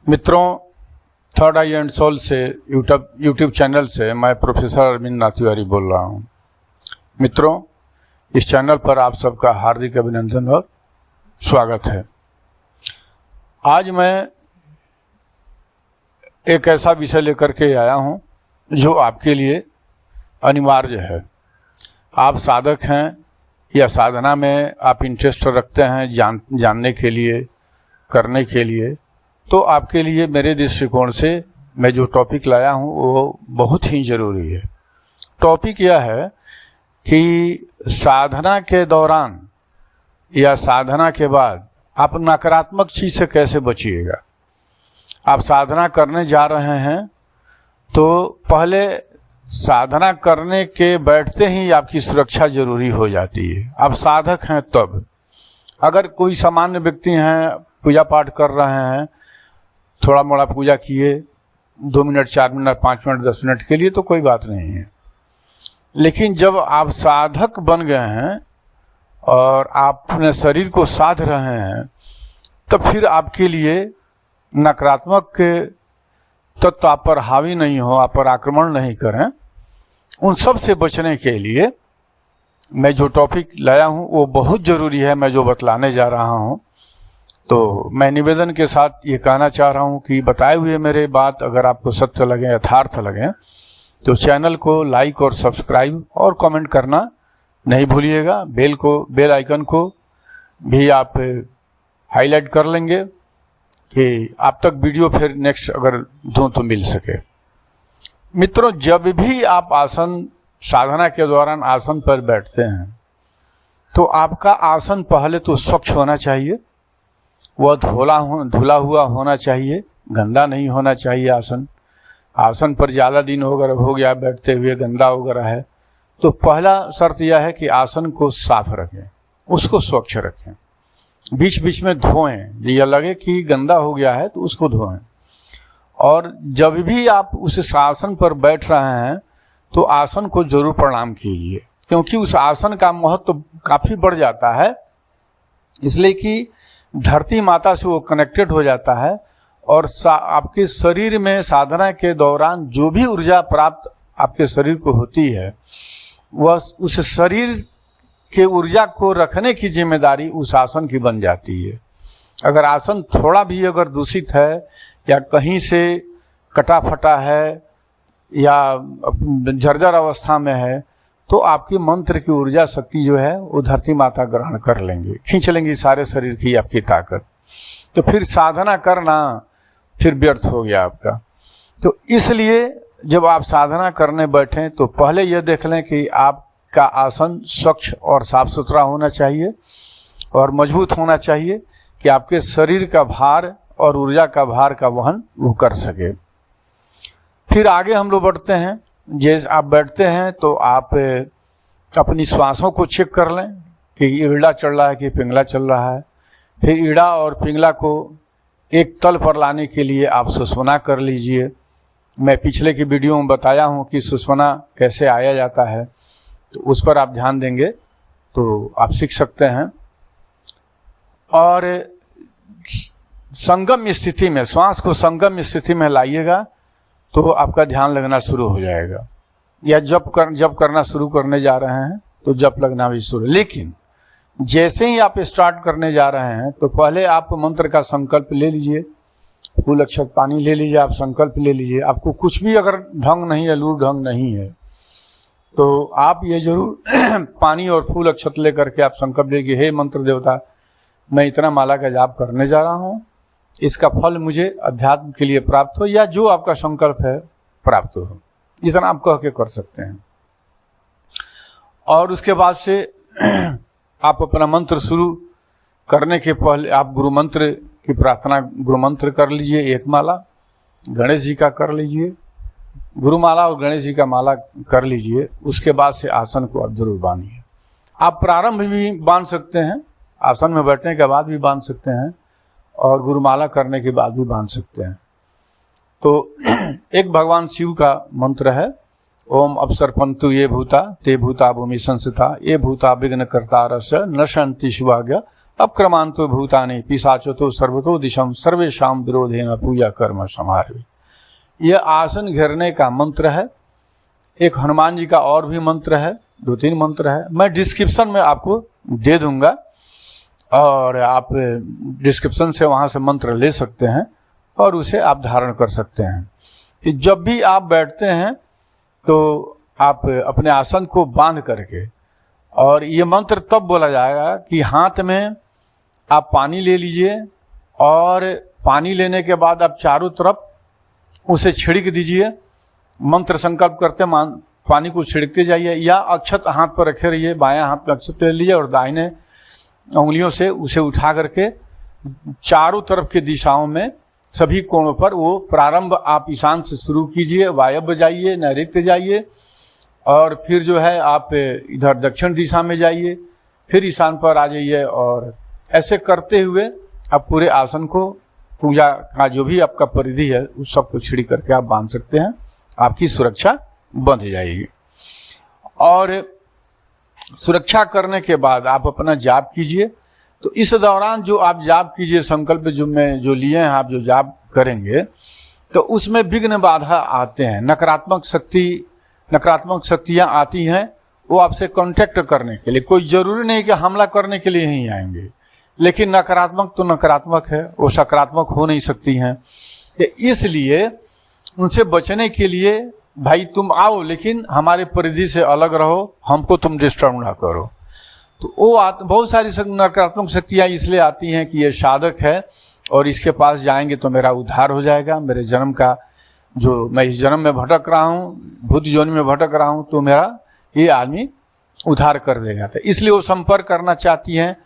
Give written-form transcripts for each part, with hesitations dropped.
मित्रों, third I and soul से YouTube channel से मैं प्रोफेसर अरविंद नाथ तिवारी बोल रहा हूं। मित्रों, इस चैनल पर आप सबका हार्दिक अभिनंदन और स्वागत है। आज मैं एक ऐसा विषय लेकर के आया हूं जो आपके लिए अनिवार्य है। आप साधक हैं या साधना में आप इंटरेस्ट रखते हैं जानने के लिए, करने के लिए, तो आपके लिए मेरे दृष्टिकोण से मैं जो टॉपिक लाया हूं वो बहुत ही ज़रूरी है। टॉपिक यह है कि साधना के दौरान या साधना के बाद आप नकारात्मक चीज़ से कैसे बचिएगा। आप साधना करने जा रहे हैं तो पहले साधना करने के बैठते ही आपकी सुरक्षा जरूरी हो जाती है। आप साधक हैं तब। अगर कोई सामान्य व्यक्ति हैं, पूजा पाठ कर रहे हैं, थोड़ा मोड़ा पूजा किए 2 मिनट, 4 मिनट, 5 मिनट, 10 मिनट के लिए तो कोई बात नहीं है। लेकिन जब आप साधक बन गए हैं और आप अपने शरीर को साध रहे हैं, तब फिर आपके लिए नकारात्मक तत्व आप पर हावी नहीं हो, आप पर आक्रमण नहीं करें। उन सब से बचने के लिए मैं जो टॉपिक लाया हूँ वो बहुत ज़रूरी है। मैं जो बतलाने जा रहा हूँ तो मैं निवेदन के साथ ये कहना चाह रहा हूँ कि बताए हुए मेरे बात अगर आपको सत्य लगे, यथार्थ लगे, तो चैनल को लाइक और सब्सक्राइब और कमेंट करना नहीं भूलिएगा। बेल आइकन को भी आप हाईलाइट कर लेंगे कि आप तक वीडियो फिर नेक्स्ट अगर दूँ तो मिल सके। मित्रों, जब भी आप साधना के दौरान आसन पर बैठते हैं तो आपका आसन पहले तो स्वच्छ होना चाहिए, वह धुला हुआ होना चाहिए, गंदा नहीं होना चाहिए। आसन पर ज़्यादा दिन हो गया बैठते हुए, गंदा वगैरह है, तो पहला शर्त यह है कि आसन को साफ रखें, उसको स्वच्छ रखें। बीच बीच में धोएं, यह लगे कि गंदा हो गया है तो उसको धोएं। और जब भी आप उस आसन पर बैठ रहे हैं तो आसन को जरूर प्रणाम कीजिए, क्योंकि उस आसन का महत्व काफ़ी बढ़ जाता है। इसलिए कि धरती माता से वो कनेक्टेड हो जाता है और आपके शरीर में साधना के दौरान जो भी ऊर्जा प्राप्त आपके शरीर को होती है, वह उस शरीर के ऊर्जा को रखने की जिम्मेदारी उस आसन की बन जाती है। अगर आसन थोड़ा भी अगर दूषित है या कहीं से कटा फटा है या जर्जर अवस्था में है, तो आपकी मंत्र की ऊर्जा शक्ति जो है वो धरती माता ग्रहण कर लेंगे, खींच लेंगी सारे शरीर की आपकी ताकत। तो फिर साधना करना फिर व्यर्थ हो गया आपका। तो इसलिए जब आप साधना करने बैठें तो पहले यह देख लें कि आपका आसन स्वच्छ और साफ सुथरा होना चाहिए और मजबूत होना चाहिए कि आपके शरीर का भार और ऊर्जा का भार का वहन वो कर सके। फिर आगे हम लोग बढ़ते हैं। जैसे आप बैठते हैं तो आप अपनी श्वासों को चेक कर लें कि ईड़ा चल रहा है कि पिंगला चल रहा है। फिर ईड़ा और पिंगला को एक तल पर लाने के लिए आप सुषुम्ना कर लीजिए। मैं पिछले की वीडियो में बताया हूं कि सुषुम्ना कैसे आया जाता है, तो उस पर आप ध्यान देंगे तो आप सीख सकते हैं। और संगम स्थिति में, श्वास को संगम स्थिति में लाइएगा तो आपका ध्यान लगना शुरू हो जाएगा। या जब करना शुरू करने जा रहे हैं तो जप लगना भी शुरू। लेकिन जैसे ही आप स्टार्ट करने जा रहे हैं तो पहले आप मंत्र का संकल्प ले लीजिए, फूल अक्षत पानी ले लीजिए, आप संकल्प ले लीजिए। आपको कुछ भी अगर ढंग नहीं है, लूर ढंग नहीं है, तो आप ये जरूर पानी और फूल अक्षत लेकर के आप संकल्प लेंगे, हे मंत्र देवता, मैं इतना माला का जाप करने जा रहा हूँ, इसका फल मुझे अध्यात्म के लिए प्राप्त हो, या जो आपका संकल्प है प्राप्त हो। इतना आप कह के कर सकते हैं। और उसके बाद से आप अपना मंत्र शुरू करने के पहले आप गुरु मंत्र की प्रार्थना, गुरु मंत्र कर लीजिए। एक माला गणेश जी का कर लीजिए, गुरु माला और गणेश जी का माला कर लीजिए। उसके बाद से आसन को आप जरूर बांधिए। आप प्रारंभ भी बांध सकते हैं, आसन में बैठने के बाद भी बांध सकते हैं और गुरुमाला करने के बाद भी बांध सकते हैं। तो एक भगवान शिव का मंत्र है, ओम अपसर्पन्तु ये भूता ते भूता भूमि संस्था ये भूता विघ्न कर्ता रस न शांति शिवाज्ञा अक्रमांतो भूतानि पिशाचतो सर्वतो दिशम सर्वेशाम विरोधेन पूजा कर्म समारोह। यह आसन घेरने का मंत्र है। एक हनुमान जी का और भी मंत्र है, 2-3 मंत्र है, मैं डिस्क्रिप्शन में आपको दे दूंगा और आप डिस्क्रिप्शन से वहाँ से मंत्र ले सकते हैं और उसे आप धारण कर सकते हैं कि जब भी आप बैठते हैं तो आप अपने आसन को बांध करके, और ये मंत्र तब बोला जाएगा कि हाथ में आप पानी ले लीजिए और पानी लेने के बाद आप चारों तरफ उसे छिड़क दीजिए। मंत्र संकल्प करते पानी को छिड़कते जाइए, या अक्षत हाथ पर रखे रहिए, बायां हाथ में अक्षत ले लीजिए और दाहिने उंगलियों से उसे उठा करके चारों तरफ की दिशाओं में सभी कोणों पर वो प्रारंभ आप ईशान से शुरू कीजिए, वायव्य जाइए, नैऋत्य जाइए और फिर जो है आप इधर दक्षिण दिशा में जाइए, फिर ईशान पर आ जाइए और ऐसे करते हुए आप पूरे आसन को, पूजा का जो भी आपका परिधि है उस सबको छिड़ी करके आप बांध सकते हैं। आपकी सुरक्षा बंध जाएगी। और सुरक्षा करने के बाद आप अपना जाप कीजिए। तो इस दौरान जो आप जाप कीजिए, संकल्प जो लिए हैं आप जो जाप करेंगे, तो उसमें विघ्न बाधा आते हैं, नकारात्मक शक्तियाँ आती हैं। वो आपसे कांटेक्ट करने के लिए, कोई जरूरी नहीं कि हमला करने के लिए ही आएंगे, लेकिन नकारात्मक तो नकारात्मक है, वो सकारात्मक हो नहीं सकती हैं। इसलिए उनसे बचने के लिए भाई तुम आओ लेकिन हमारे परिधि से अलग रहो, हमको तुम डिस्टर्ब ना करो। तो वो बहुत सारी नकारात्मक शक्तियाँ इसलिए आती हैं कि ये साधक है और इसके पास जाएंगे तो मेरा उद्धार हो जाएगा, मेरे जन्म का जो मैं इस जन्म में भटक रहा हूँ, भूत योनि में भटक रहा हूँ, तो मेरा ये आदमी उद्धार कर देगा। तो इसलिए वो संपर्क करना चाहती हैं।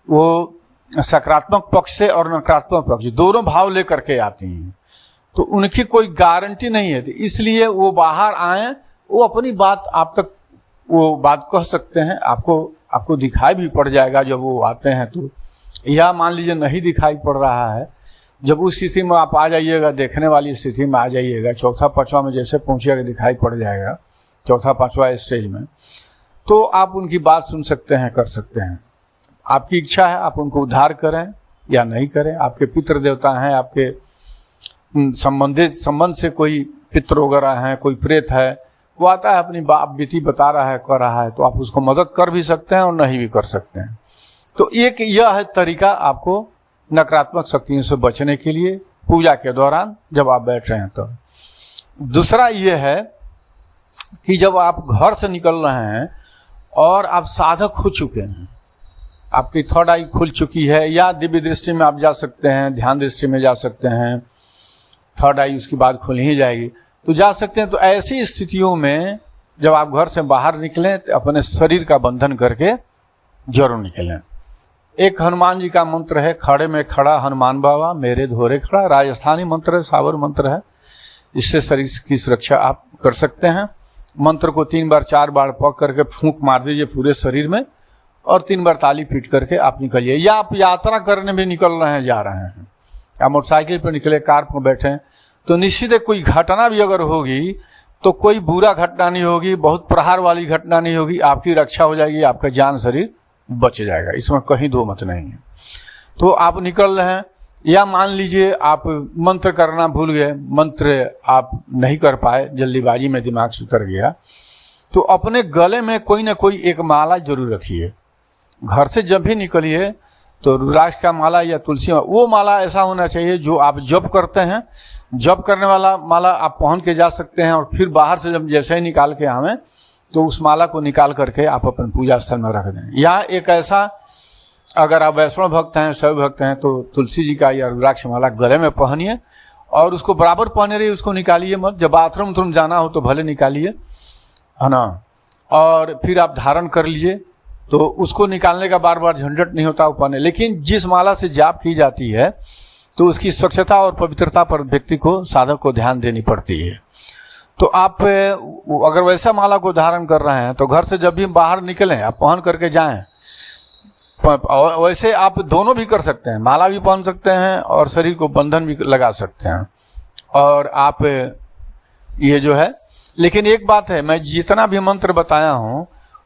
वो सकारात्मक पक्ष से और नकारात्मक पक्ष दोनों भाव लेकर के आती हैं। तो उनकी कोई गारंटी नहीं है, इसलिए वो बाहर आए, वो अपनी बात आप तक वो बात कह सकते हैं। आपको दिखाई भी पड़ जाएगा जब वो आते हैं। तो या मान लीजिए नहीं दिखाई पड़ रहा है, जब उस स्थिति में आप आ जाइएगा, देखने वाली स्थिति में आ जाइएगा, 4था-5वां में जैसे पहुंचिएगा दिखाई पड़ जाएगा, 4था-5वां स्टेज में, तो आप उनकी बात सुन सकते हैं, कर सकते हैं। आपकी इच्छा है आप उनको उद्धार करें या नहीं करें। आपके पितृ देवता हैं, आपके संबंध से कोई पितृ वगैरह हैं, कोई प्रेत है, वो आता है अपनी बाप बेटी बता रहा है, कर रहा है, तो आप उसको मदद कर भी सकते हैं और नहीं भी कर सकते हैं। तो एक यह है तरीका आपको नकारात्मक शक्तियों से बचने के लिए पूजा के दौरान जब आप बैठ रहे हैं। तो दूसरा ये है कि जब आप घर से निकल रहे हैं और आप साधक हो चुके हैं, आपकी थर्ड आई खुल चुकी है, या दिव्य दृष्टि में आप जा सकते हैं, ध्यान दृष्टि में जा सकते हैं, थर्ड आई उसके बाद खुल ही जाएगी, तो जा सकते हैं। तो ऐसी स्थितियों में जब आप घर से बाहर निकलें तो अपने शरीर का बंधन करके जरूर निकलें। एक हनुमान जी का मंत्र है, खड़े में खड़ा हनुमान बाबा मेरे धोरे खड़ा, राजस्थानी मंत्र है, सावर मंत्र है। इससे शरीर की सुरक्षा आप कर सकते हैं। मंत्र को 3 बार 4 बार पक करके फूंक मार दीजिए पूरे शरीर में और 3 बार ताली पीट करके आप निकलिए। या आप यात्रा करने भी निकल रहे हैं, जा रहे हैं, आप मोटरसाइकिल पर निकले, कार पर बैठे, तो निश्चित है कोई घटना भी अगर होगी तो कोई बुरा घटना नहीं होगी, बहुत प्रहार वाली घटना नहीं होगी, आपकी रक्षा हो जाएगी, आपका जान शरीर बच जाएगा, इसमें कहीं दो मत नहीं है। तो आप निकल रहे हैं, या मान लीजिए आप मंत्र करना भूल गए, मंत्र आप नहीं कर पाए, जल्दीबाजी में दिमाग से उतर गया, तो अपने गले में कोई ना कोई एक माला जरूर रखिए। घर से जब भी निकलिए तो रुद्राक्ष का माला या तुलसी, वो माला ऐसा होना चाहिए जो आप जप करते हैं, जप करने वाला माला आप पहन के जा सकते हैं। और फिर बाहर से जब जैसे ही निकाल के आवें तो उस माला को निकाल करके आप अपन पूजा स्थल में रख दें। या एक ऐसा, अगर आप वैष्णव भक्त हैं, शैव भक्त हैं, तो तुलसी जी का या रुद्राक्ष माला गले में पहनिए और उसको बराबर पहने रहिए, उसको निकालिए मत। जब बाथरूम जाना हो तो भले निकालिए, है ना, और फिर आप धारण कर लीजिए, तो उसको निकालने का बार बार झंझट नहीं होता ऊपर। लेकिन जिस माला से जाप की जाती है तो उसकी स्वच्छता और पवित्रता पर व्यक्ति को, साधक को ध्यान देनी पड़ती है। तो आप अगर वैसा माला को धारण कर रहे हैं तो घर से जब भी बाहर निकलें आप पहन करके जाएं। वैसे आप दोनों भी कर सकते हैं, माला भी पहन सकते हैं और शरीर को बंधन भी लगा सकते हैं। और आप ये जो है, लेकिन एक बात है, मैं जितना भी मंत्र बताया हूँ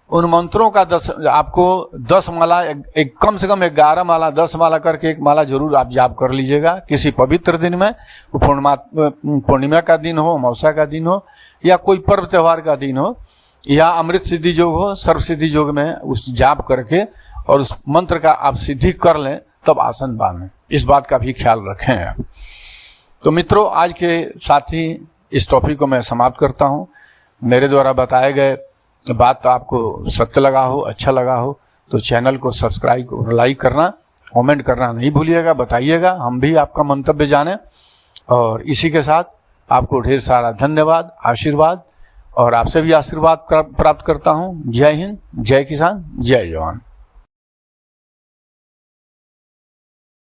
उन मंत्रों का 10 आपको 10 माला एक कम से कम 11 माला 10 माला करके एक माला जरूर आप जाप कर लीजिएगा किसी पवित्र दिन में, पूर्णिमा का दिन हो, अमावस्या का दिन हो, या कोई पर्व त्योहार का दिन हो, या अमृत सिद्धि योग हो, सर्व सिद्धि योग में उस जाप करके और उस मंत्र का आप सिद्धि कर लें, तब आसन बांधें। इस बात का भी ख्याल रखें आप। तो मित्रों, आज के साथ ही इस टॉपिक को मैं समाप्त करता हूँ। मेरे द्वारा बताए गए बात आपको सत्य लगा हो, अच्छा लगा हो, तो चैनल को सब्सक्राइब और लाइक करना, कमेंट करना नहीं भूलिएगा, बताइएगा, हम भी आपका मंतव्य जानें। और इसी के साथ आपको ढेर सारा धन्यवाद, आशीर्वाद, और आपसे भी आशीर्वाद प्राप्त करता हूँ। जय हिंद, जय किसान, जय जवान।